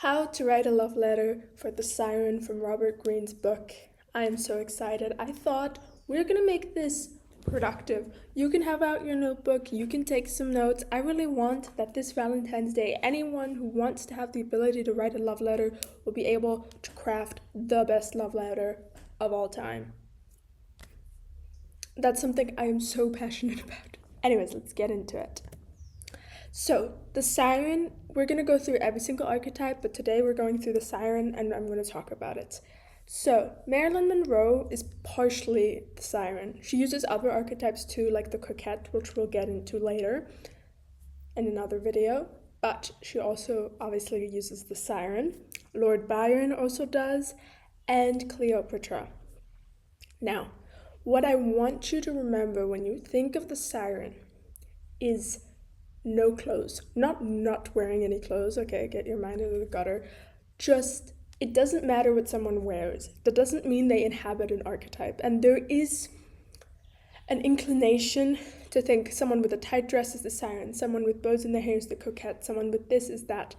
How to Write a Love Letter for the Siren from Robert Greene's book. I am so excited. I thought we're going to make this productive. You can have out your notebook, you can take some notes. I really want that this Valentine's Day, anyone who wants to have the ability to write a love letter will be able to craft the best love letter of all time. That's something I am so passionate about. Anyways, let's get into it. So, the siren, we're going to go through every single archetype, but today we're going through the siren and I'm going to talk about it. So, Marilyn Monroe is partially the siren. She uses other archetypes too, like the coquette, which we'll get into later in another video, but she also obviously uses the siren. Lord Byron also does, and Cleopatra. Now, what I want you to remember when you think of the siren is no clothes. Not wearing any clothes, okay, get your mind into the gutter. Just, it doesn't matter what someone wears. That doesn't mean they inhabit an archetype. And there is an inclination to think someone with a tight dress is the siren, someone with bows in their hair is the coquette, someone with this is that.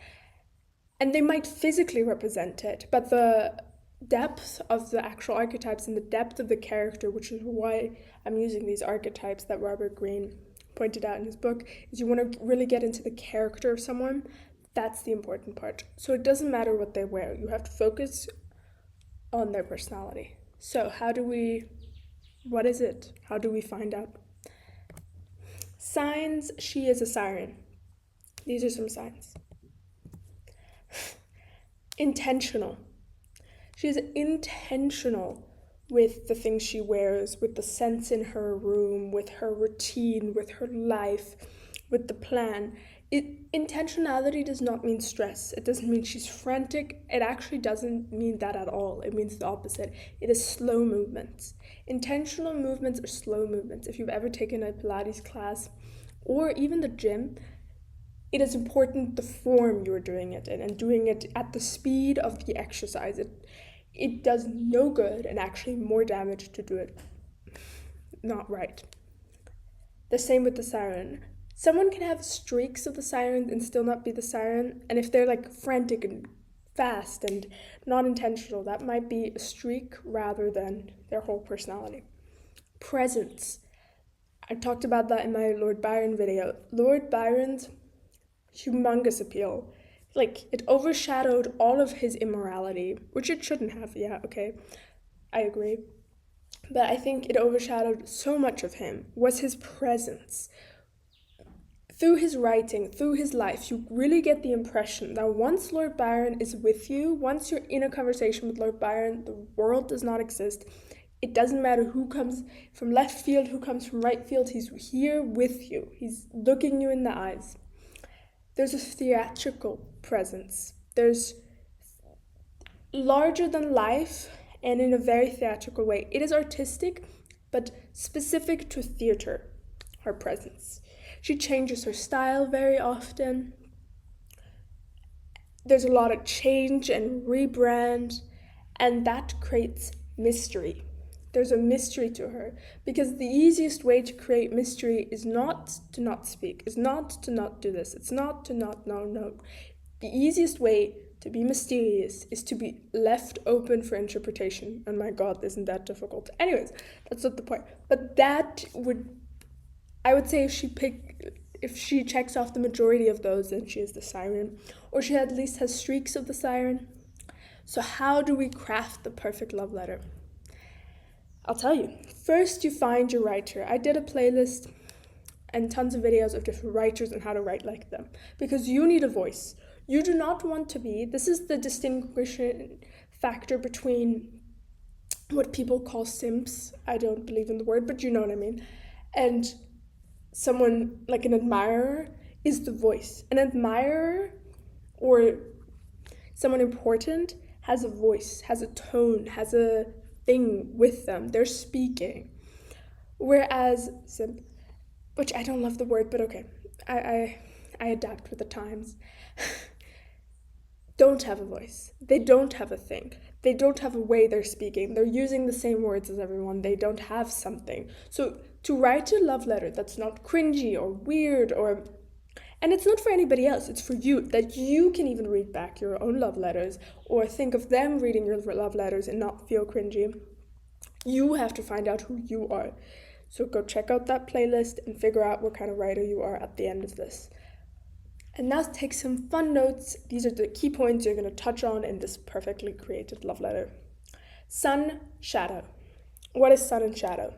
And they might physically represent it, but the depth of the actual archetypes and the depth of the character, which is why I'm using these archetypes that Robert Greene pointed out in his book, is you want to really get into the character of someone. That's the important part. So it doesn't matter what they wear. You have to focus on their personality. So what is it? How do we find out? Signs, she is a siren. These are some signs. Intentional. She is intentional with the things she wears, with the scents in her room, with her routine, with her life, with the plan. Intentionality does not mean stress. It doesn't mean she's frantic. It actually doesn't mean that at all. It means the opposite. It is slow movements. Intentional movements are slow movements. If you've ever taken a Pilates class or even the gym, it is important the form you're doing it in and doing it at the speed of the exercise. It does no good and actually more damage to do it not right. The same with the siren. Someone can have streaks of the siren and still not be the siren, and if they're like frantic and fast and not intentional, that might be a streak rather than their whole personality. Presence. I talked about that in my Lord Byron video. Lord Byron's humongous appeal, like, it overshadowed all of his immorality, which it shouldn't have. Yeah, okay, I agree. But I think it overshadowed so much of him was his presence. Through his writing, through his life, you really get the impression that once Lord Byron is with you, once you're in a conversation with Lord Byron, the world does not exist. It doesn't matter who comes from left field, who comes from right field, he's here with you. He's looking you in the eyes. There's a theatrical presence. There's larger than life and in a very theatrical way. It is artistic, but specific to theater, her presence. She changes her style very often. There's a lot of change and rebrand, and that creates mystery. There's a mystery to her, because the easiest way to create mystery is not to not speak, is not to not do this, it's not to not no. The easiest way to be mysterious is to be left open for interpretation. And my God, isn't that difficult? Anyways, that's not the point. But I would say if she checks off the majority of those, then she is the siren, or she at least has streaks of the siren. So how do we craft the perfect love letter? I'll tell you. First, you find your writer. I did a playlist and tons of videos of different writers and how to write like them, because you need a voice. You do not want to be, this is the distinguishing factor between what people call simps, I don't believe in the word, but you know what I mean, and someone like an admirer is the voice. An admirer or someone important has a voice, has a tone, has a thing with them. They're speaking. Whereas simp, which I don't love the word, but okay, I adapt with the times, don't have a voice. They don't have a thing. They don't have a way they're speaking. They're using the same words as everyone. They don't have something. So to write a love letter that's not cringy or weird or And it's not for anybody else, it's for you, that you can even read back your own love letters or think of them reading your love letters and not feel cringy. You have to find out who you are. So go check out that playlist and figure out what kind of writer you are at the end of this. And now take some fun notes. These are the key points you're going to touch on in this perfectly created love letter. Sun, shadow. What is sun and shadow?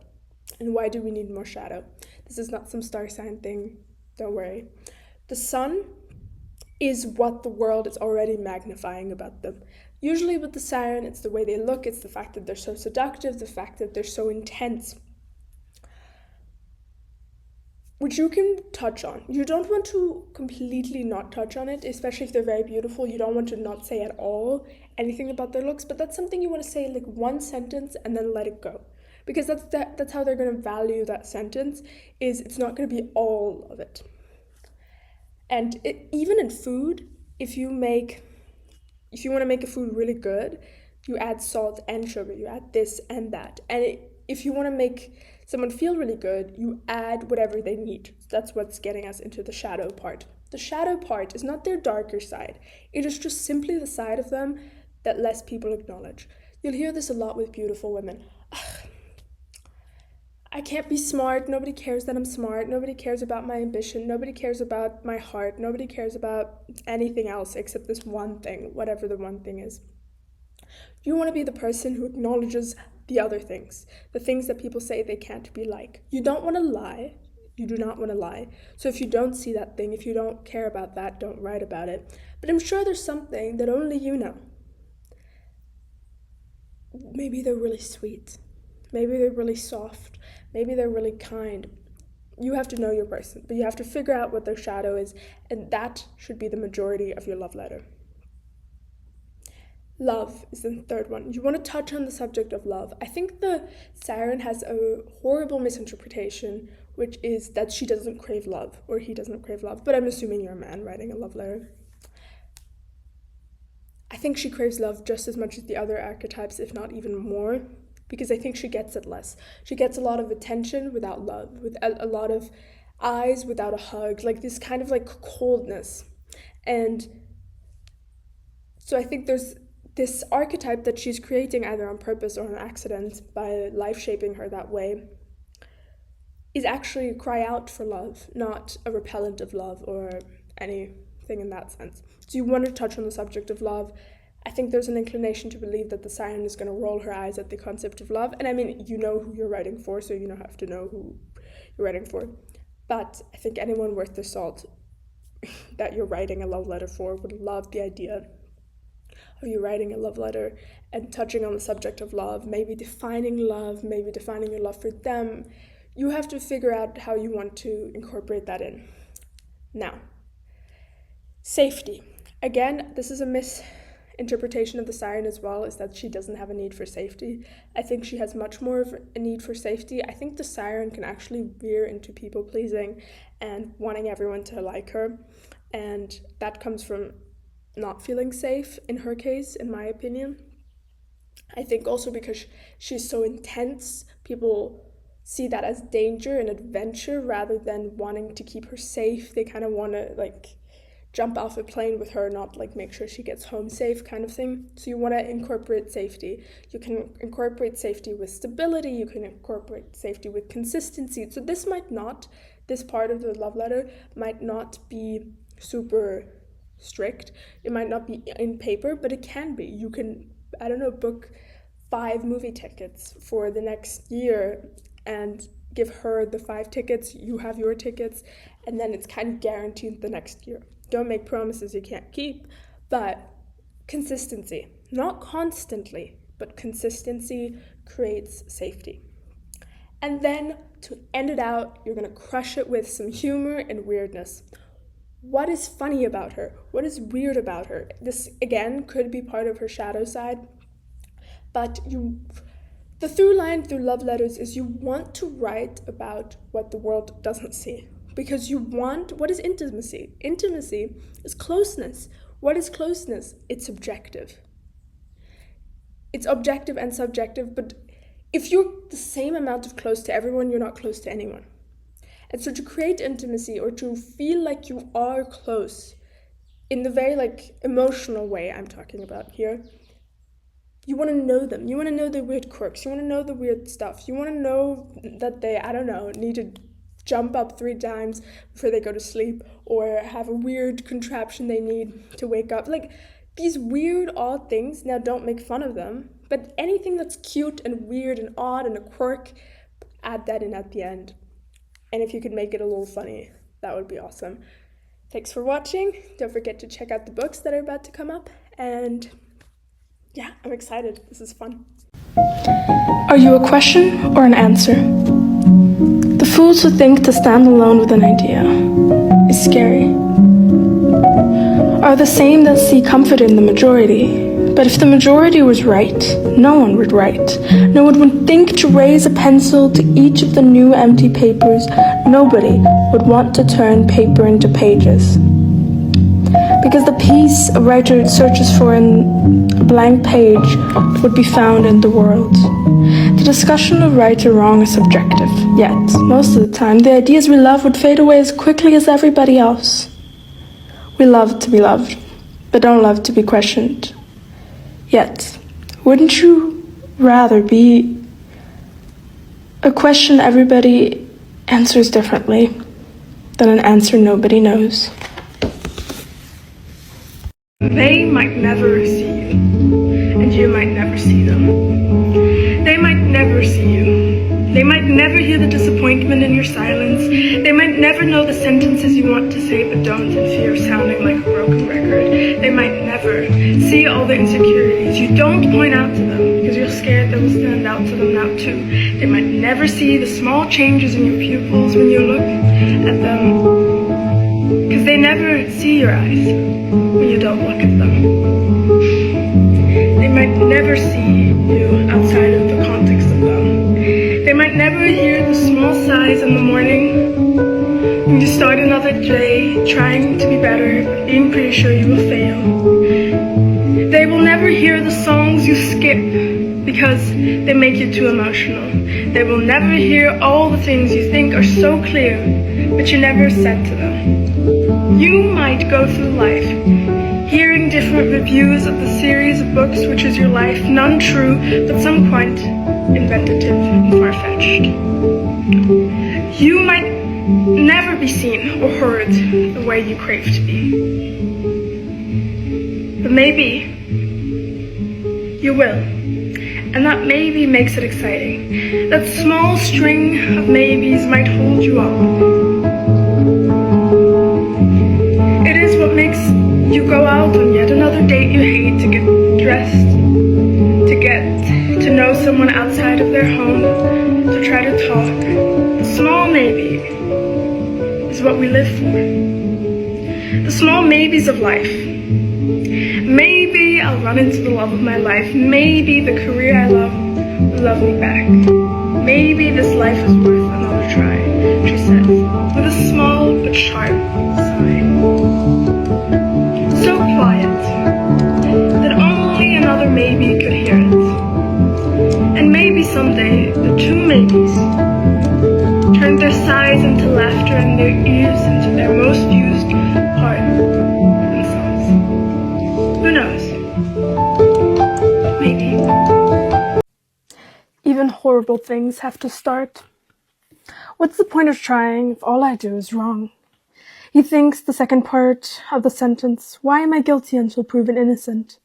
And why do we need more shadow? This is not some star sign thing, don't worry. The sun is what the world is already magnifying about them. Usually with the siren, it's the way they look, it's the fact that they're so seductive, the fact that they're so intense, which you can touch on. You don't want to completely not touch on it, especially if they're very beautiful. You don't want to not say at all anything about their looks, but that's something you want to say like one sentence and then let it go. Because that's how they're going to value that sentence, is it's not going to be all of it. And even in food, if you want to make a food really good, you add salt and sugar, you add this and that. And if you want to make someone feel really good, you add whatever they need. That's what's getting us into the shadow part. The shadow part is not their darker side. It is just simply the side of them that less people acknowledge. You'll hear this a lot with beautiful women. I can't be smart. Nobody cares that I'm smart. Nobody cares about my ambition. Nobody cares about my heart. Nobody cares about anything else except this one thing, whatever the one thing is. You want to be the person who acknowledges the other things, the things that people say they can't be like. You don't want to lie. You do not want to lie. So if you don't see that thing, if you don't care about that, don't write about it. But I'm sure there's something that only you know. Maybe they're really sweet. Maybe they're really soft. Maybe they're really kind. You have to know your person, but you have to figure out what their shadow is, and that should be the majority of your love letter. Love is the third one. You want to touch on the subject of love. I think the siren has a horrible misinterpretation, which is that she doesn't crave love, or he doesn't crave love, but I'm assuming you're a man writing a love letter. I think she craves love just as much as the other archetypes, if not even more, because I think she gets it less. She gets a lot of attention without love, with a lot of eyes without a hug, like this kind of like coldness. And so I think there's this archetype that she's creating either on purpose or on accident by life shaping her that way is actually a cry out for love, not a repellent of love or anything in that sense. So you want to touch on the subject of love. I think there's an inclination to believe that the siren is going to roll her eyes at the concept of love. And I mean, you know who you're writing for, so you don't have to know who you're writing for. But I think anyone worth the salt that you're writing a love letter for would love the idea of you writing a love letter and touching on the subject of love, maybe defining love, maybe defining your love for them. You have to figure out how you want to incorporate that in. Now, safety. Again, this is a misinterpretation of the siren as well, is that she doesn't have a need for safety. I think she has much more of a need for safety. I think the siren can actually veer into people pleasing and wanting everyone to like her. And that comes from not feeling safe in her case, in my opinion. I think also because she's so intense, people see that as danger and adventure rather than wanting to keep her safe. They kind of want to like jump off a plane with her, not like make sure she gets home safe kind of thing. So you want to incorporate safety. You can incorporate safety with stability. You can incorporate safety with consistency. So this part of the love letter might not be super strict. It might not be in paper, but it can be. You can, book 5 movie tickets for the next year and give her the 5 tickets, you have your tickets, and then it's kind of guaranteed the next year. Don't make promises you can't keep, but consistency. Not constantly, but consistency creates safety. And then to end it out, you're going to crush it with some humor and weirdness. What is funny about her? What is weird about her? This, again, could be part of her shadow side, but the through line through love letters is you want to write about what the world doesn't see. Because what is intimacy? Intimacy is closeness. What is closeness? It's subjective. It's objective and subjective, but if you're the same amount of close to everyone, you're not close to anyone. And so to create intimacy or to feel like you are close in the very like emotional way I'm talking about here, you want to know them. You want to know their weird quirks. You want to know the weird stuff. You want to know that they, I don't know, need to jump up 3 times before they go to sleep, or have a weird contraption they need to wake up. Like these weird, odd things. Now, don't make fun of them, but anything that's cute and weird and odd and a quirk, add that in at the end. And if you could make it a little funny, that would be awesome. Thanks for watching. Don't forget to check out the books that are about to come up. And yeah, I'm excited. This is fun. Are you a question or an answer? The fools who think to stand alone with an idea is scary. Are the same that see comfort in the majority. But if the majority was right, no one would write. No one would think to raise a pencil to each of the new empty papers. Nobody would want to turn paper into pages. Because the peace a writer searches for in a blank page would be found in the world. The discussion of right or wrong is subjective, yet, most of the time, the ideas we love would fade away as quickly as everybody else. We love to be loved, but don't love to be questioned. Yet, wouldn't you rather be a question everybody answers differently than an answer nobody knows? They might never see you, and you might never see them. They might never see you. They might never hear the disappointment in your silence. They might never know the sentences you want to say but don't in fear of sounding like a broken record. They might never see all the insecurities you don't point out to them because you're scared they will stand out to them now too. They might never see the small changes in your pupils when you look at them, because they never see your eyes when you don't look at them. They might never see you outside of the context of them. They might never hear the small sighs in the morning when you start another day trying to be better, but being pretty sure you will fail. They will never hear the songs you skip because they make you too emotional. They will never hear all the things you think are so clear, but you never said to them. You might go through life hearing different reviews of the series of books which is your life, none true, but some quite inventive and far-fetched. You might never be seen or heard the way you crave to be. But maybe you will. And that maybe makes it exciting. That small string of maybes might hold you up. It is what makes you go out on yet another date you hate, to get dressed, to get to know someone outside of their home, to try to talk. The small maybe is what we live for. The small maybes of life. Maybe I'll run into the love of my life. Maybe the career I love will love me back. Maybe this life is worth another try, she says, with a small but sharp sigh. So quiet that only another maybe could hear it. And maybe someday the two maybes turn their sighs into laughter and their ears into their most used part themselves. Who knows? Maybe. Even horrible things have to start. What's the point of trying if all I do is wrong? He thinks the second part of the sentence, why am I guilty until proven innocent?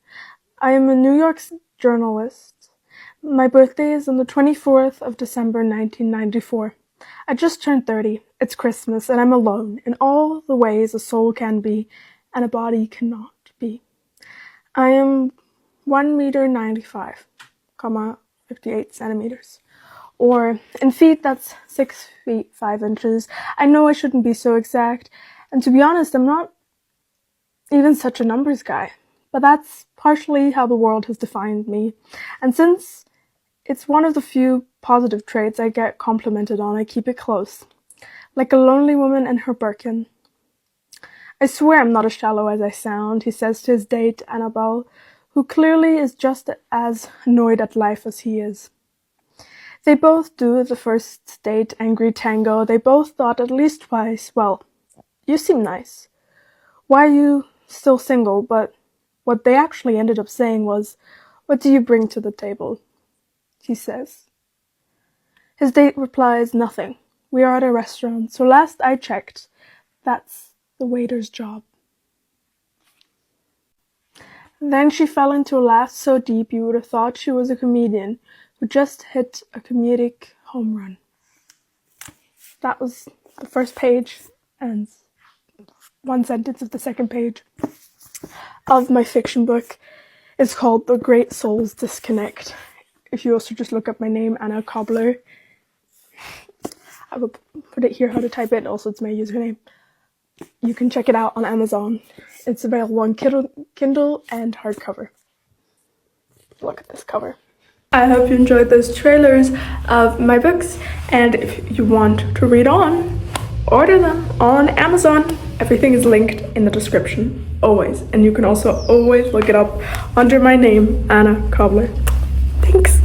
I am a New York journalist. My birthday is on the 24th of December, 1994. I just turned 30. It's Christmas, and I'm alone in all the ways a soul can be and a body cannot be. I am 1 meter 95, 58 centimeters. Or in feet, that's 6 feet 5 inches. I know I shouldn't be so exact, and to be honest, I'm not even such a numbers guy. But that's partially how the world has defined me. And since it's one of the few positive traits I get complimented on, I keep it close. Like a lonely woman and her Birkin. I swear I'm not as shallow as I sound, he says to his date, Annabelle, who clearly is just as annoyed at life as he is. They both do the first date angry tango. They both thought at least twice, well, you seem nice. Why are you still single? But what they actually ended up saying was, what do you bring to the table? She says. His date replies, nothing. We are at a restaurant, so last I checked, that's the waiter's job. Then she fell into a laugh so deep you would have thought she was a comedian who just hit a comedic home run. That was the first page and one sentence of the second page of my fiction book. It's called The Great Souls Disconnect. If you also just look up my name, Anna Cobbler, I will put it here how to type it. Also, it's my username. You can check it out on Amazon. It's available on Kindle and hardcover. Look at this cover. I hope you enjoyed those trailers of my books, and if you want to read on, order them on Amazon. Everything is linked in the description, always. And you can also always look it up under my name, Anna Cobbler. Thanks.